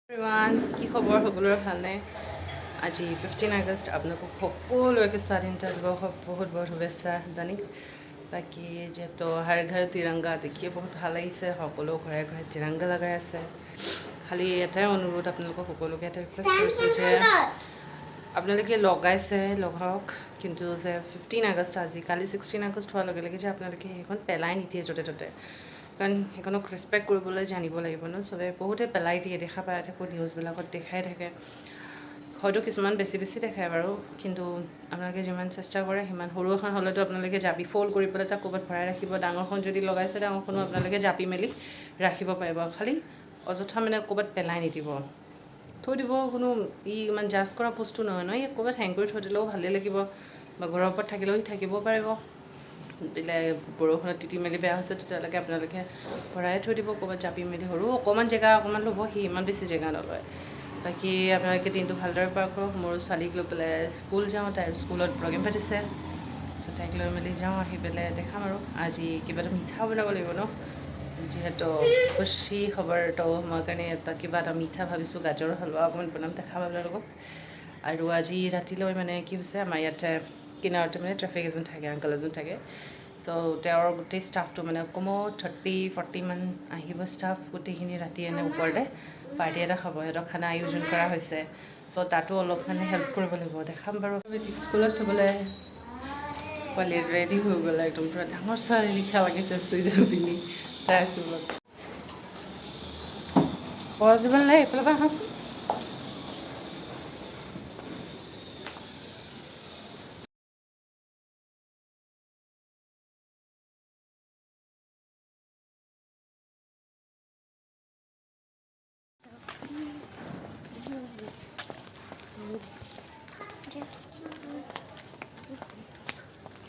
Everyone, কি খবৰ? সকলোৰে ভালনে? আজি 15 আগষ্ট, আপোনালোকক সকলোকে স্বাধীনতা দিৱসৰ বহুত বহুত শুভেচ্ছা জানি। বাকী যিহেতু হাৰ ঘৰ টিৰংগা দেখিয়ে বহুত ভাল লাগিছে, সকলো ঘৰে ঘৰে টিৰংগা লগাই আছে। খালি এটাই অনুৰোধ, আপোনালোকক সকলোকে এটা ৰিকুৱেষ্ট কৰিছোঁ যে আপোনালোকে লগাইছে লগাওক, কিন্তু যে 15 আগষ্ট আজি কালি 16 আগষ্ট হোৱাৰ লগে লগে যে আপোনালোকে সেইখন পেলাই নিদিয়ে য'তে ত'তে, কাৰণ সেইখনক ৰেচপেক্ট কৰিবলৈ জানিব লাগিব ন। চবে বহুতে পেলাই দিয়ে, দেখা পাই থাকোঁ নিউজবিলাকত দেখাই থাকে, হয়তো কিছুমান বেছি দেখায় বাৰু, কিন্তু আপোনালোকে যিমান চেষ্টা কৰে সিমান। সৰু এখন হ'লেতো আপোনালোকে জাপি ফ'ল্ড কৰি পেলাই তাক ক'ৰবাত ভৰাই ৰাখিব, ডাঙৰখন যদি লগাইছে ডাঙৰখনো আপোনালোকে জাপি মেলি ৰাখিব পাৰিব। খালি অযথা মানে ক'ৰবাত পেলাই নিদিব, থৈ দিব। কোনো ইমান জাজ কৰা বস্তু নহয় নহয়, ক'ৰবাত হেং কৰি থৈ দিলেও ভালেই লাগিব, বা ঘৰৰ ওপৰত থাকিলেও থাকিব পাৰিব। বোলে বৰষুণত তিতি মেলি বেয়া হৈছে, তেতিয়ালৈকে আপোনালোকে ভৰাই থৈ দিব ক'ৰবাত জাপি মেলি। সৰু অকণমান জেগা অকণমান ল'ব, সি ইমান বেছি জেগা নলয়। বাকী আপোনালোকে দিনটো ভালদৰে পাৰ কৰক। মোৰ ছোৱালীক লৈ পেলাই স্কুল যাওঁ, তাইৰ স্কুলত প্ৰগ্ৰেম পাতিছে, তাইক লৈ মেলি যাওঁ, আহি পেলাই দেখাম আৰু। আজি কিবা এটা মিঠা বনাব লাগিব ন, যিহেতু খুচি খবৰ, তো মই কাৰণে কিবা এটা মিঠা ভাবিছোঁ, গাজৰৰ হালোৱা অকণমান বনাম, দেখাম আপোনালোকক। আৰু আজি ৰাতিলৈ মানে কি হৈছে, আমাৰ ইয়াতে কিনাৰতে মানে ট্ৰেফিক এজন থাকে, আংকল এজন থাকে। চ' তেওঁৰ গোটেই ষ্টাফটো মানে কমত 30-40 মান আহিব ষ্টাফ, গোটেইখিনি ৰাতি এনে ওপৰতে পাৰ্টি এটা খাব, সিহঁতক খানা আয়োজন কৰা হৈছে। চ' তাতো অলপ মানে হেল্প কৰিব লাগিব, দেখাম বাৰু। স্কুলত থ'বলৈ পোৱালি ৰেডি হৈ গ'ল, একদম পূৰা ডাঙৰ ছোৱালী লিখা লাগিছে, চুইজাৰ পিন্ধি তাই চুলত। পজিবল নাই, এইফালৰ পৰা আহাচোন।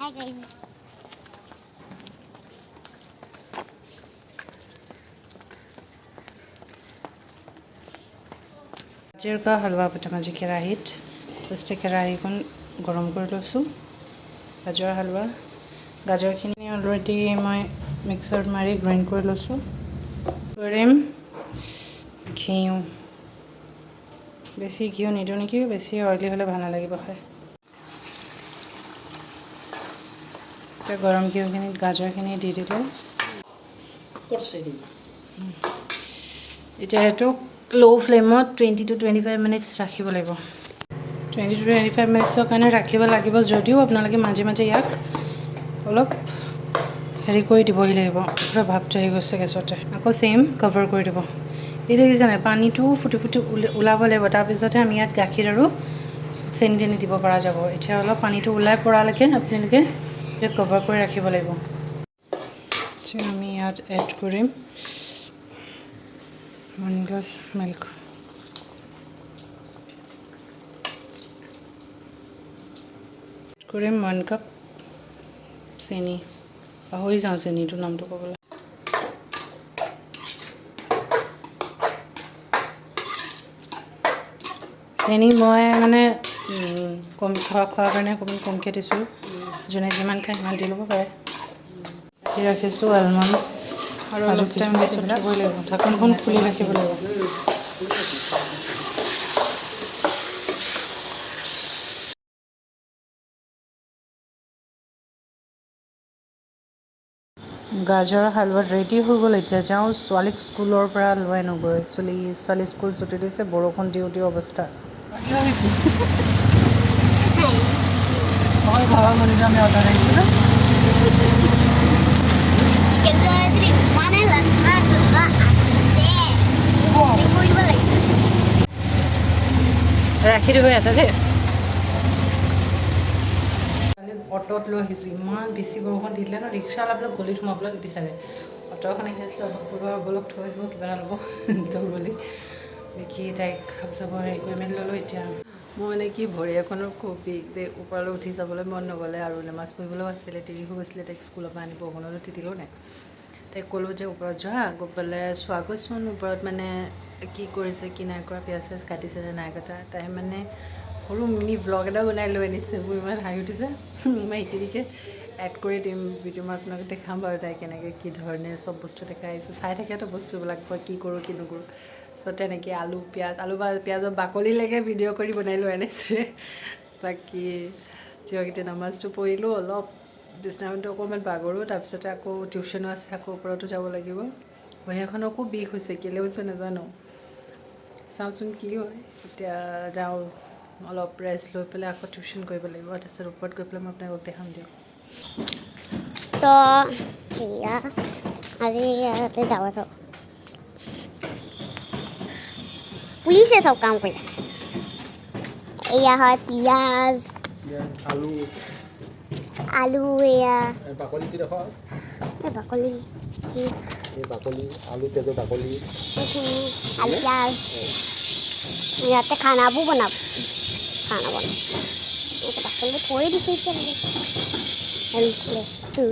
Hi guys. গাজৰ কা হালৱা প্ৰথম আজি কেৰাহীত ফাৰ্ষ্টে কেৰাহীখন গৰম কৰি লৈছোঁ। গাজৰ হালৱা, গাজৰখিনি অলৰেডি মই মিক্সাৰত মাৰি গ্ৰাইণ্ড কৰি লৈছোঁ। কৰিম ঘিউ, বেছি ঘিউ নিদিওঁ নেকি, বেছি অইলি হ'লে ভাল নালাগিব খাই। এতিয়া গৰম ঘিউখিনিত গাজৰখিনি দি দিলোঁ। এতিয়া এইটো ল' ফ্লেমত 20 to 25 মিনিটছ ৰাখিব লাগিব। 20 to 25 মিনিটছৰ কাৰণে ৰাখিব লাগিব, যদিও আপোনালোকে মাজে মাজে ইয়াক অলপ হেৰি কৰি দিবহি লাগিব। পূৰা ভাপটো আহি গৈছে গেছতে, আকৌ ছেইম কভাৰ কৰি দিব। এই দেখিছে নাই, পানীটো ফুটি ফুটি ওলাব লাগিব, তাৰপিছতহে আমি ইয়াত গাখীৰ আৰু চেনি দিব পৰা যাব। এতিয়া অলপ পানীটো ওলাই পৰালৈকে আপোনালোকে ইয়াক কভাৰ কৰি ৰাখিব লাগিব। আমি ইয়াত এড কৰিম 1 গ্লাছ মিল্ক। কৰিম 1 কাপ চেনি, পাহৰি যাওঁ চেনিটোৰ নামটো ক'বলৈ। চেনি মই মানে কম খোৱাৰ কাৰণে অকণমান কমকৈ দিছোঁ, যোনে যিমান খায় সিমান দি ল'ব পাৰে। দি ৰাখিছোঁ আলমণ্ড, আৰু অলপ টাইম গেছত থ'বই লাগিব, ঢাকনখন খুলি ৰাখিব লাগিব। গাজৰৰ হালৱা ৰেডি হৈ গ'ল। এতিয়া যাওঁ ছোৱালীক স্কুলৰ পৰা লৈ আনোগৈ। ছোৱালী স্কুল ছুটি দিছে, বৰষুণ দিওঁ দিওঁ অৱস্থা। আমি অৰ্ডাৰ আহিছিলোঁ। ৰাখি দিব এটা দেই। অটত লৈ আহিছোঁ, ইমান বেছি বৰষুণ দিলে ন, ৰিক্সাৱালাবিলাক গলিত সোমাবলৈ নিবিচাৰে। অট এখন আহি আছিলে, অটত বলক থৈ দিব, কিবা এটা ল'ব থৈ গ'লি দেখি তাইক খাপ চাব হেৰি কৰি মেলি ল'লোঁ। এতিয়া মোৰ মানে কি, ভৰি এখনৰ খুব বিষ দেই, ওপৰলৈ উঠি যাবলৈ মন নগ'লে, আৰু নামাজ পঢ়িবলৈও আছিলে, দেৰি হৈ গৈছিলে। তাইক স্কুলৰ পৰা আনি বৰষুণতো তিতিলেও নাই। তাইক ক'লোঁ যে ওপৰত যোৱা, গৈ পেলাই চোৱাগৈচোন ওপৰত মানে কি কৰিছে কি নাই কৰা, পিঁয়াজ চিয়াজ কাটিছে নে নাই কটা। তাই মানে সৰু মিনি ভ্লগ এটা বনাই লৈ আনিছে, মোৰ ইমান হাঁহি উঠিছে। মই এইখিনিকে এড কৰি দিম ভিডিঅ', মই আপোনালোকক দেখাম বাৰু তাই কেনেকৈ কি ধৰণে চব বস্তু দেখাই আহিছে। চাই থাকেতো বস্তুবিলাক, মই কি কৰোঁ কি নকৰোঁ। চ' তো তেনেকৈ আলু পিঁয়াজৰ বাকলিলৈকে ভিডিঅ' কৰি বনাই লৈ আনিছে বাকী যিহেতু নামাজটো পঢ়িলোঁ অলপ বিছনাখনটো অকণমান বাগৰোঁ তাৰপিছতে আকৌ টিউশ্যনো আছে আকৌ ওপৰতো যাব লাগিব ভৰিখন আকৌ বিষ হৈছে কেলৈ হৈছে নাজানো চাওঁচোন কি হয় এতিয়া যাওঁ অলপ ৰেষ্ট লৈ পেলাই আকৌ টিউশ্যন কৰিব লাগিব তাৰপিছত ওপৰত গৈ পেলাই মই আপোনালোকক দেখাম দিয়ক তো এয়া আজি ইয়াতে দাৱত পুলিচে চব কাম কৰি আছে এয়া হয় পিঁয়াজ আলু এয়া বাকলি কি দেখোৱা এই বাকলি এই বাকলি আলু পিঁয়াজৰ বাকলি আলু পিঁয়াজ ইয়াতে খানাবোৰ বনাব খানা বনাব বাকলিবোৰ থৈ দিছে এতিয়ালৈকে হেল্পলেছটো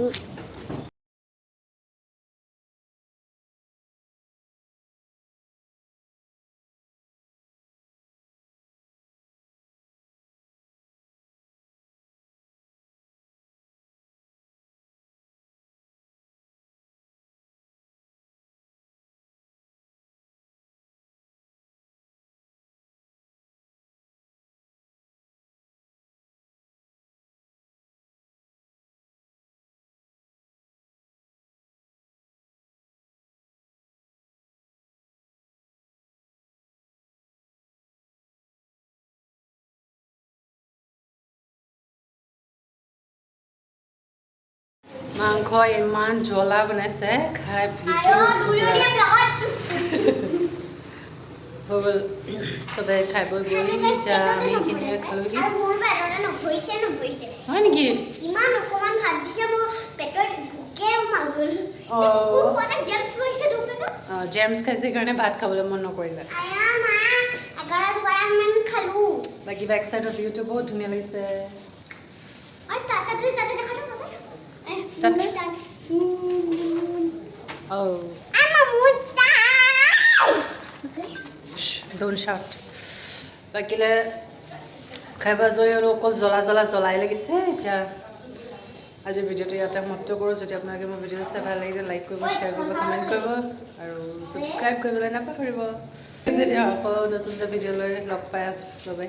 মাংস ইমান জ্বলা বনাইছে খাই হৈ গ'ল চবে খাই বৈ গ'ল এতিয়া আমি এইখিনিয়ে খালোঁহি হয় নেকি ইমান অকমান ভাত দিছে মোৰ পেটত ভোকে মাগল জেমছ খাইছে কাৰণে ভাত খাবলৈ মন নকৰিলে বাকী বেক চাইডৰ ভিউটো বহুত ধুনীয়া লাগিছে Don't shout. বাকিলে খাই বাজৰি আৰু অকল জ্বলাই লাগিছে এতিয়া আজিৰ ভিডিঅ'টো ইয়াতে সমাপ্ত কৰোঁ যদি আপোনালোকে মোৰ ভিডিঅ' চাই ভাল লাগিছে লাইক কৰিব শ্বেয়াৰ কৰিব কমেণ্ট কৰিব আৰু ছাবস্ক্ৰাইব কৰিবলৈ নাপাহৰিব যেতিয়া আকৌ নতুন ভিডিঅ' লৈ লগ পাই আছোঁ বাই